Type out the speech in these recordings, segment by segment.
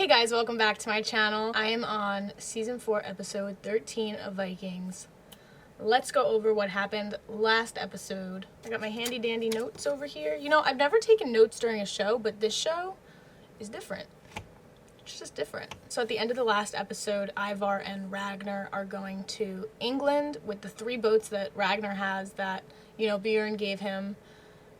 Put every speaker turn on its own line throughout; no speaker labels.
Hey guys, welcome back to my channel. I am on season 4, episode 13 of Vikings. Let's go over what happened last episode. I got my handy dandy notes over here. You know, I've never taken notes during a show, but this show is different. It's just different. So at the end of the last episode, Ivar and Ragnar are going to England with the 3 boats that Ragnar has that, you know, Bjorn gave him.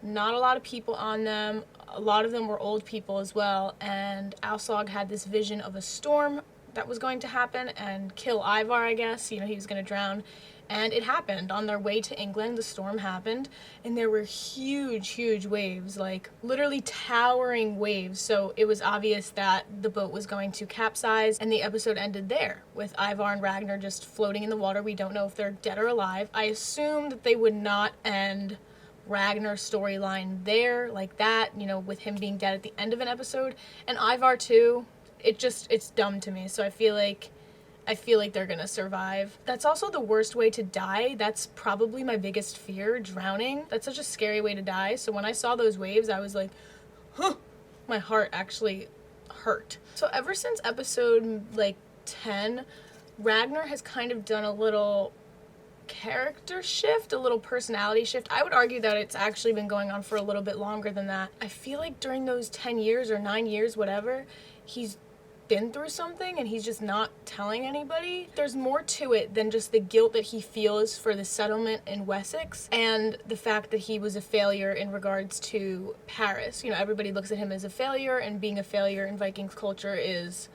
Not a lot of people on them. A lot of them were old people as well, and Aslog had this vision of a storm that was going to happen and kill Ivar, I guess. You know, he was going to drown. And it happened. On their way to England, the storm happened, and there were huge, huge waves, like literally towering waves. So it was obvious that the boat was going to capsize, and the episode ended there, with Ivar and Ragnar just floating in the water. We don't know if they're dead or alive. I assumed that they would not end Ragnar's storyline there like that, you know, with him being dead at the end of an episode, and Ivar too. It's dumb to me. So I feel like they're gonna survive. That's also the worst way to die. That's probably my biggest fear, drowning. That's such a scary way to die. So when I saw those waves, I was like, huh, my heart actually hurt. So ever since episode like 10, Ragnar has kind of done a little character shift, a little personality shift. I would argue that it's actually been going on for a little bit longer than that. I feel like during those 10 years or 9 years, whatever, he's been through something and he's just not telling anybody. There's more to it than just the guilt that he feels for the settlement in Wessex and the fact that he was a failure in regards to Paris. You know, everybody looks at him as a failure, and being a failure in Vikings culture is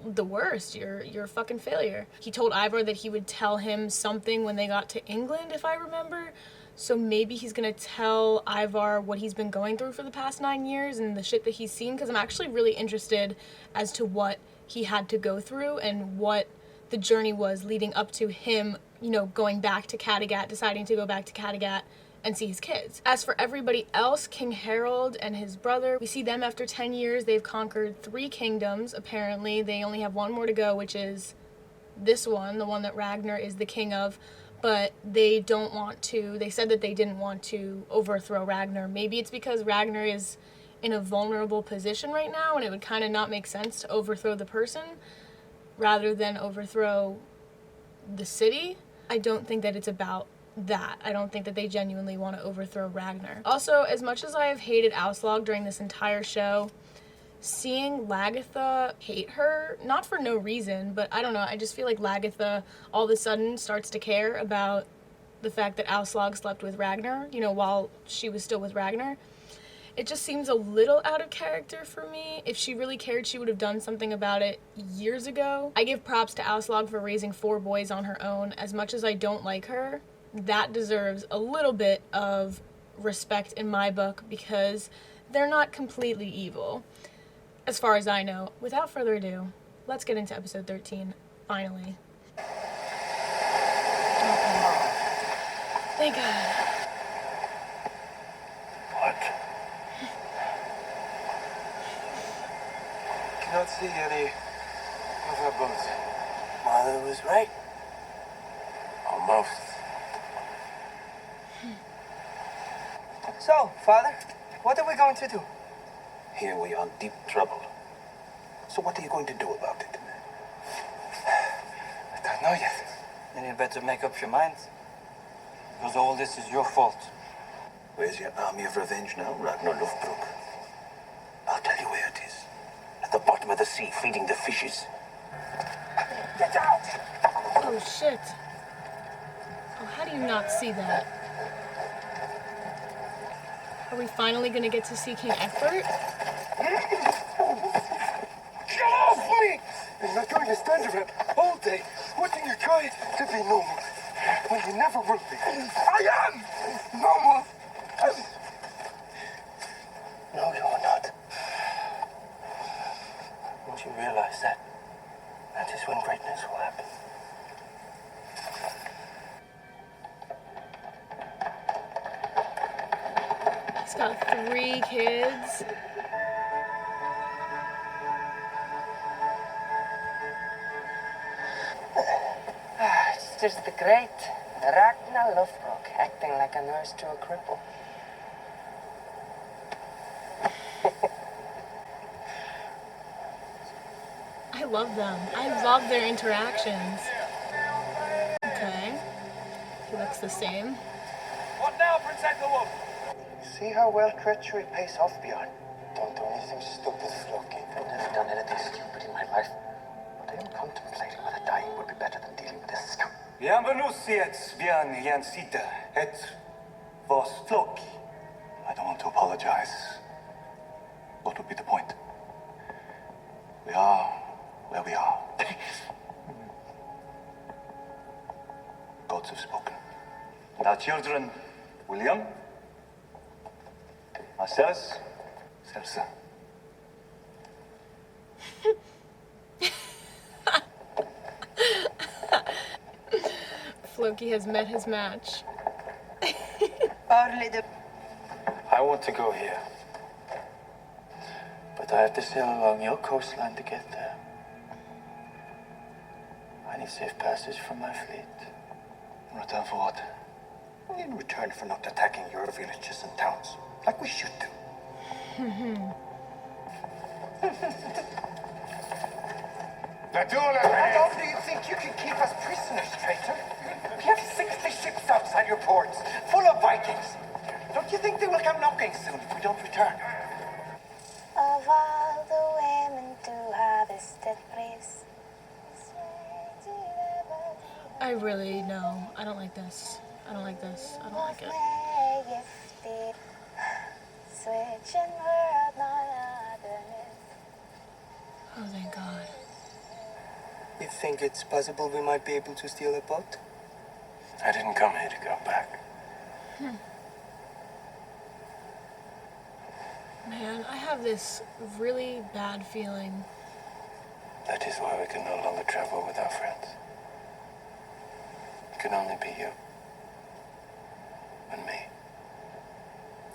the worst. You're a fucking failure. He told Ivar that he would tell him something when they got to England, if I remember. So maybe he's gonna tell Ivar what he's been going through for the past 9 years and the shit that he's seen, because I'm actually really interested as to what he had to go through and what the journey was leading up to him, you know, going back to Kattegat, deciding to go back to Kattegat and see his kids. As for everybody else, King Harold and his brother, we see them after 10 years. They've conquered 3 kingdoms, apparently. They only have 1 more to go, which is this one, the one that Ragnar is the king of. But they don't want to, they said that they didn't want to overthrow Ragnar. Maybe it's because Ragnar is in a vulnerable position right now, and it would kind of not make sense to overthrow the person rather than overthrow the city. I don't think that it's about that. I don't think that they genuinely want to overthrow Ragnar. Also, as much as I have hated Aslog during this entire show, seeing Lagertha hate her, not for no reason, but I don't know, I just feel like Lagertha all of a sudden starts to care about the fact that Aslog slept with Ragnar, you know, while she was still with Ragnar. It just seems a little out of character for me. If she really cared, she would have done something about it years ago. I give props to Aslog for raising 4 boys on her own. As much as I don't like her, that deserves a little bit of respect in my book, because they're not completely evil, as far as I know. Without further ado, let's get into episode 13, finally. Okay. Thank God.
What? Cannot see any of our boats. Mother was right. Almost.
So, Father, what are we going to do?
Here we are in deep trouble. So what are you going to do about it?
I don't know yet. Then you better make up your mind. Because all this is your fault.
Where's your army of revenge now, Ragnar Lothbrok? I'll tell you where it is. At the bottom of the sea, feeding the fishes. Get out!
Oh shit. Oh, how do you not see that? Are we finally gonna get to see King Egbert?
Get off me! I'm not going to stand around all day watching you try to be normal when you never will be. I am normal!
No, you're not. Once you realize that, that is when greatness will happen.
He's got 3 kids.
It's just the great Ragnar Lothbrok acting like a nurse to a cripple.
love them. I love their interactions. Okay. He looks the same.
What now, Prince Ethelwolf?
See how well treachery pays off, Bjorn. Don't do anything stupid, Floki. I've never done anything stupid in my life. But I am contemplating whether dying would be better than dealing with this scum.
Bienvenusiet, bien jansita, et vos Floki. I don't want to apologize. What would be the point? We are where we are. Gods have spoken. And our children, William, Marcellus, Celsa.
Floki has met his match.
I want to go here. But I have to sail along your coastline to get there. I need safe passage from my fleet.
In return for what?
In return for not attacking your villages and towns, like we should do. How long do you think you can keep us prisoners, traitor? We have 60 ships outside your ports, full of Vikings. Don't you think they will come knocking soon if we don't return?
Of all the women to harvested praise.
I really know. I don't like this. I don't like this. I don't like it.
Switching world, none other.
Oh, thank God.
You think it's possible we might be able to steal a boat?
I didn't come here to go back.
Man, I have this really bad feeling.
That is why we can no longer travel with our friends. It can only be you. And me.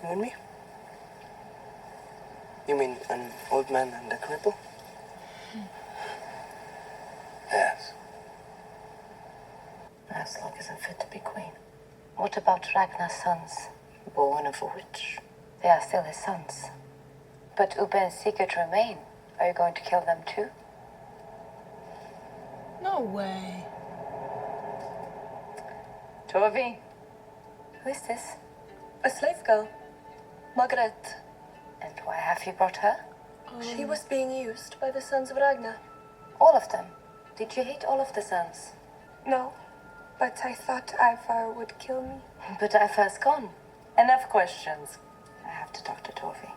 You and me? You mean an old man and a cripple?
Yes.
Aslog isn't fit to be queen. What about Ragnar's sons? Born of a witch. They are still his sons. But Ube and Sigurd remain. Are you going to kill them too?
No way.
Torvi? Who is this?
A slave girl, Margaret.
And why have you brought her?
She was being used by the sons of Ragnar.
All of them. Did you hate all of the sons?
No, but I thought Ivar would kill me.
But Ivar's gone. Enough questions. I have to talk to Torvi.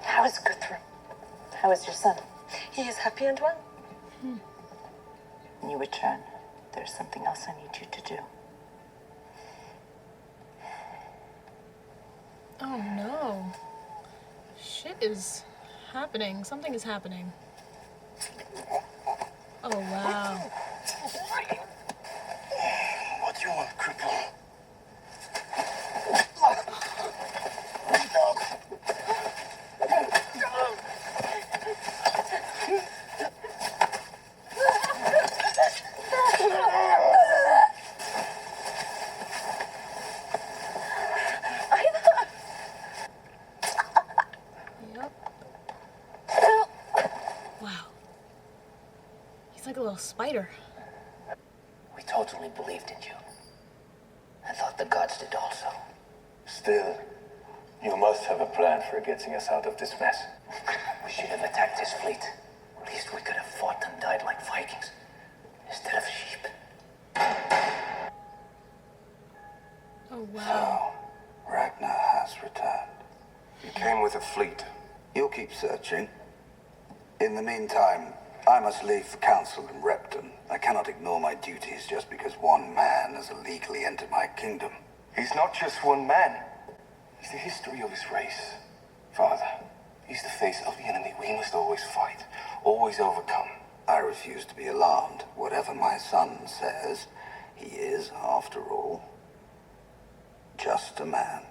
How is Guthrum? How is your son?
He is happy and well.
When you return, there's something else I need you to do.
Oh no. Shit is happening. Something is happening. Oh wow.
What do you want, cripple?
Yep. Wow. He's like a little spider.
We totally believed in you. I thought the gods did also.
Still, you must have a plan for getting us out of this mess.
We should have attacked his fleet. At least we could have fought and died like Vikings, instead of sheep.
Oh wow.
Ragnar has returned.
He came with a fleet.
You'll keep searching. In the meantime, I must leave for council in Repton. I cannot ignore my duties just because one man has illegally entered my kingdom.
He's not just one man. He's the history of his race. Father, he's the face of the enemy we must always fight, always overcome.
I refuse to be alarmed. Whatever my son says, he is, after all, just a man.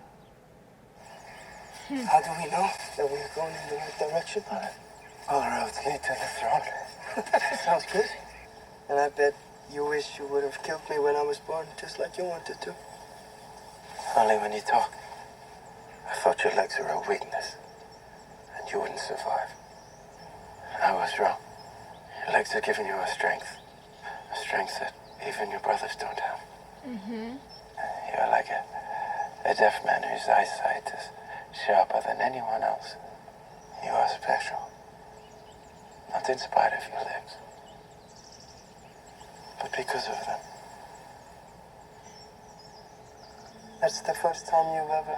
How do we know that we're going in the right direction?
All roads lead to the throne.
Sounds good. And I bet you wish you would have killed me when I was born, just like you wanted to.
Only when you talk. I thought your legs were a weakness, and you wouldn't survive. I was wrong. Your legs are giving you a strength that even your brothers don't have. You're like a deaf man whose eyesight is sharper than anyone else. You are special. Not in spite of your legs, but because of them.
That's the first time you've ever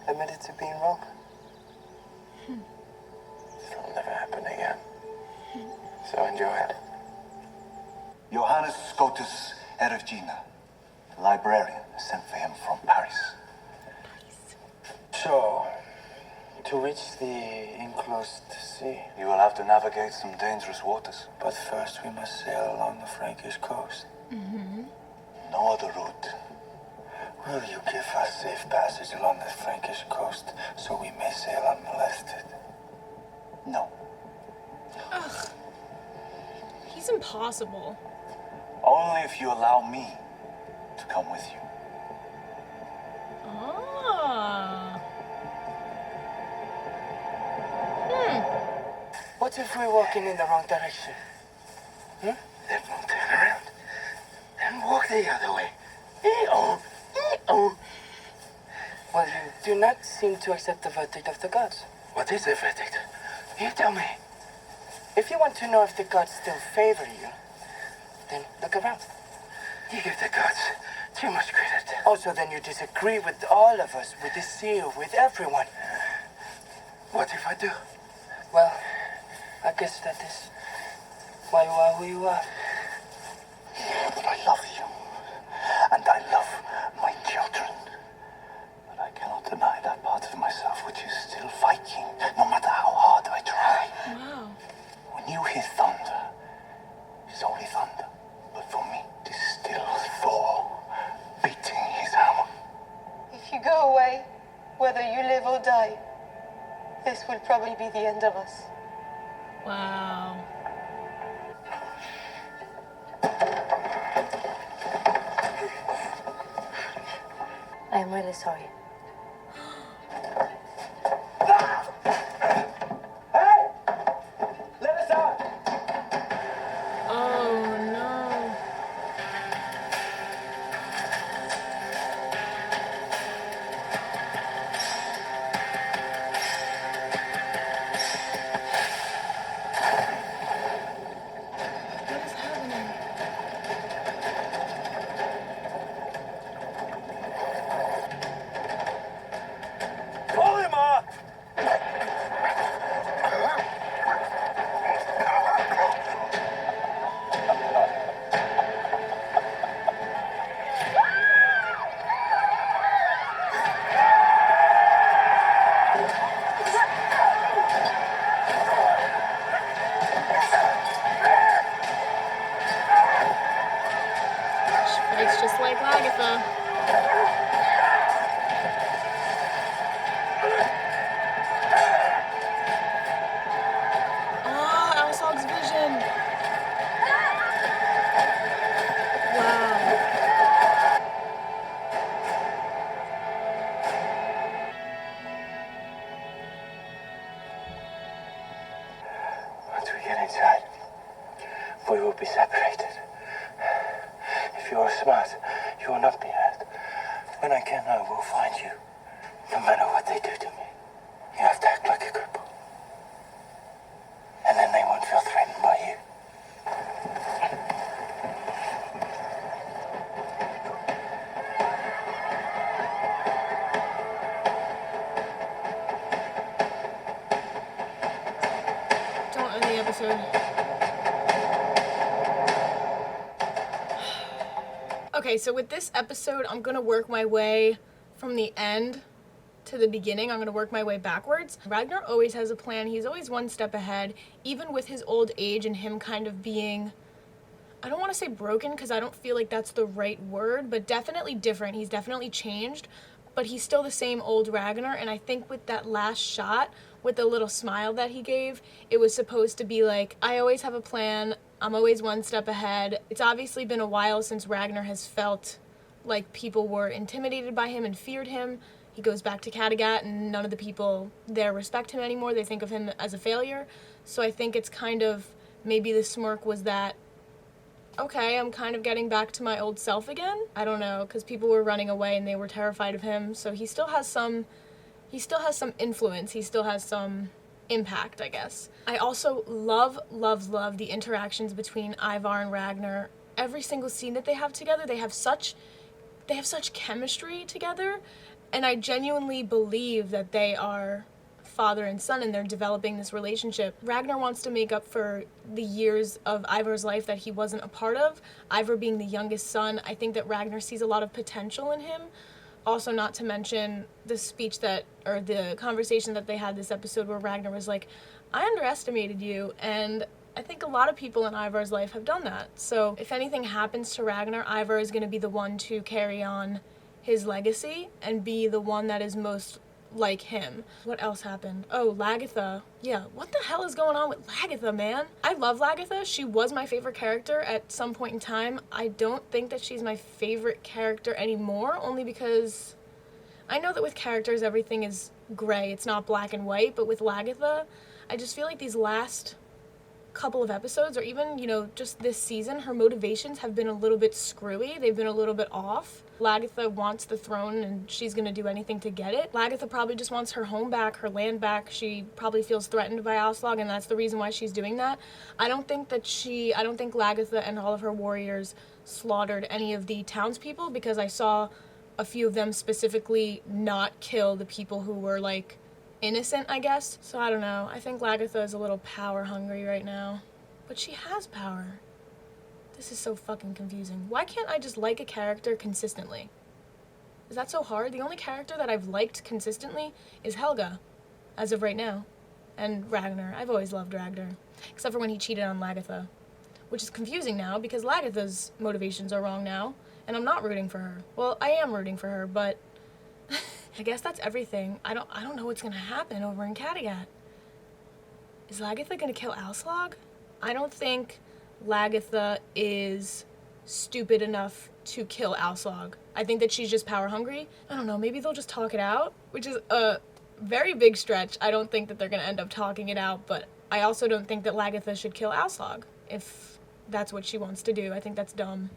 admitted to being wrong.
It'll never happen again. So enjoy it.
Johannes Scotus Erigena, the librarian, sent for him from Paris.
So, to reach the enclosed sea.
You will have to navigate some dangerous waters.
But first we must sail along the Frankish coast.
No other route.
Will you give us safe passage along the Frankish coast so we may sail unmolested?
No.
Ugh. He's impossible.
Only if you allow me to come with you.
Ah.
What if we're walking in the wrong direction?
Then we'll turn around and walk the other way. Ee-oh, ee-oh.
Well, you do not seem to accept the verdict of the gods.
What is the verdict? You tell me.
If you want to know if the gods still favor you, then look around.
You give the gods too much credit.
Also, then you disagree with all of us, with the seal, with everyone.
What if I do?
Well, I guess that is why you are who you are.
But I love you. And I love my children. But I cannot deny that part of myself which is still Viking, no matter how hard I try.
Wow.
When you hear thunder, it's only thunder. But for me, it is still Thor beating his hammer.
If you go away, whether you live or die, this will probably be the end of us.
Wow.
I am really sorry.
Let us out!
Oh no. What is happening?
Pull him off!
She fights just like Lagertha. Oh, Alsog's vision. Wow.
Once we get inside, we will be separated. If you are smart, you will not be hurt. When I can, I will find you. No matter what they do to me, you have to act like a cripple. And then they won't feel threatened by you.
Don't end the episode. Okay, so with this episode, I'm gonna work my way from the end to the beginning. I'm gonna work my way backwards. Ragnar always has a plan. He's always one step ahead, even with his old age and him kind of being, I don't want to say broken because I don't feel like that's the right word, but definitely different. He's definitely changed, but he's still the same old Ragnar. And I think with that last shot, with the little smile that he gave, it was supposed to be like, I always have a plan. I'm always one step ahead. It's obviously been a while since Ragnar has felt like people were intimidated by him and feared him. He goes back to Kattegat and none of the people there respect him anymore. They think of him as a failure. So I think it's kind of maybe the smirk was that, okay, I'm kind of getting back to my old self again. I don't know, because people were running away and they were terrified of him, so he still has some influence, he still has some impact, I guess. I also love the interactions between Ivar and Ragnar. Every single scene that they have together, they have such chemistry together, and I genuinely believe that they are father and son and they're developing this relationship. Ragnar wants to make up for the years of Ivar's life that he wasn't a part of. Ivar being the youngest son, I think that Ragnar sees a lot of potential in him. Also, not to mention the speech or the conversation that they had this episode where Ragnar was like, I underestimated you, and I think a lot of people in Ivar's life have done that. So if anything happens to Ragnar, Ivar is going to be the one to carry on his legacy and be the one that is most like him. What else happened? Oh, Lagertha. Yeah, what the hell is going on with Lagertha, man? I love Lagertha. She was my favorite character at some point in time. I don't think that she's my favorite character anymore, only because I know that with characters everything is gray. It's not black and white, but with Lagertha, I just feel like these last couple of episodes, or even, just this season, her motivations have been a little bit screwy. They've been a little bit off. Lagertha wants the throne and she's gonna do anything to get it. Lagertha probably just wants her home back, her land back. She probably feels threatened by Aslog, and that's the reason why she's doing that. I don't think Lagertha and all of her warriors slaughtered any of the townspeople, because I saw a few of them specifically not kill the people who were innocent, I guess. So I don't know. I think Lagertha is a little power hungry right now. But she has power. This is so fucking confusing. Why can't I just like a character consistently? Is that so hard? The only character that I've liked consistently is Helga, as of right now. And Ragnar. I've always loved Ragnar. Except for when he cheated on Lagertha. Which is confusing now, because Lagertha's motivations are wrong now. And I'm not rooting for her. Well, I am rooting for her, but I guess that's everything. I don't know what's gonna happen over in Kattegat. Is Lagertha gonna kill Aslog? I don't think Lagertha is stupid enough to kill Aslog. I think that she's just power hungry. I don't know, maybe they'll just talk it out, which is a very big stretch. I don't think that they're gonna end up talking it out, but I also don't think that Lagertha should kill Aslog if that's what she wants to do. I think that's dumb.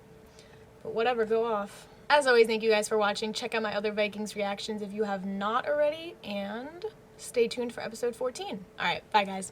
But whatever, go off. As always, thank you guys for watching. Check out my other Vikings reactions if you have not already, and stay tuned for episode 14. Alright, bye guys.